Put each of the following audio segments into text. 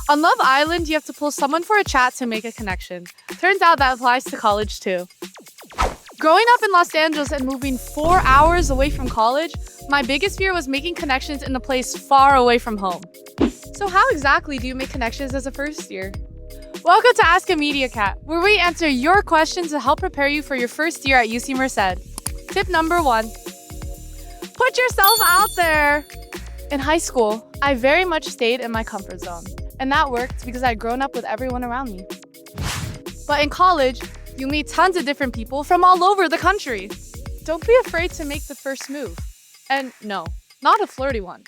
On Love Island, you have to pull someone for a chat to make a connection. Turns out that applies to college too. Growing up in Los Angeles and moving 4 hours away from college, my biggest fear was making connections in a place far away from home. So how exactly do you make connections as a first year? Welcome to Ask a Media Cat, where we answer your questions to help prepare you for your first year at UC Merced. Tip number 1. Put yourself out there! In high school, I very much stayed in my comfort zone. And that worked because I'd grown up with everyone around me. But in college, you meet tons of different people from all over the country. Don't be afraid to make the first move. And no, not a flirty one.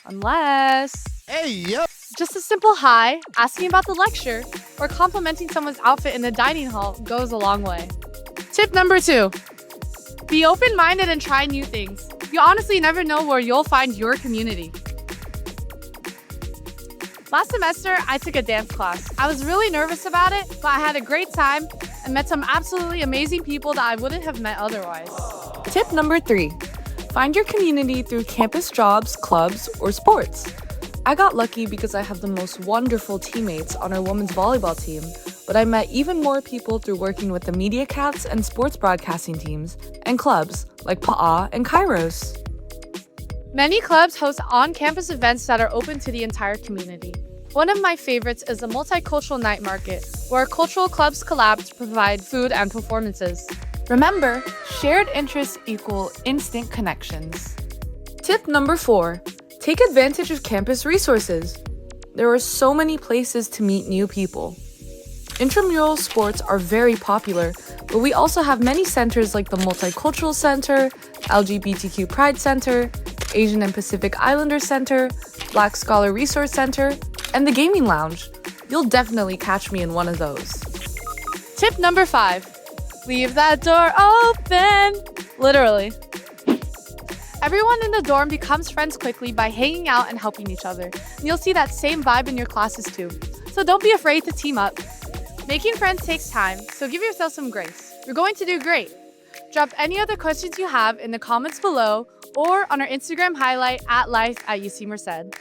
Unless... Hey, yo! Just a simple hi, asking about the lecture, or complimenting someone's outfit in the dining hall goes a long way. Tip number 2. Be open-minded and try new things. You honestly never know where you'll find your community. Last semester, I took a dance class. I was really nervous about it, but I had a great time and met some absolutely amazing people that I wouldn't have met otherwise. Tip number 3. Find your community through campus jobs, clubs, or sports. I got lucky because I have the most wonderful teammates on our women's volleyball team, but I met even more people through working with the Media Cats and sports broadcasting teams and clubs like Pa'a and Kairos. Many clubs host on-campus events that are open to the entire community. One of my favorites is the Multicultural Night Market, where cultural clubs collab to provide food and performances. Remember, shared interests equal instant connections. Tip number 4. Take advantage of campus resources. There are so many places to meet new people. Intramural sports are very popular, but we also have many centers like the Multicultural Center, LGBTQ Pride Center, Asian and Pacific Islander Center, Black Scholar Resource Center, and the Gaming Lounge. You'll definitely catch me in one of those. Tip number 5. Leave that door open. Literally. Everyone in the dorm becomes friends quickly by hanging out and helping each other. And you'll see that same vibe in your classes too. So don't be afraid to team up. Making friends takes time, so give yourself some grace. You're going to do great. Drop any other questions you have in the comments below or on our Instagram highlight @life@UC Merced.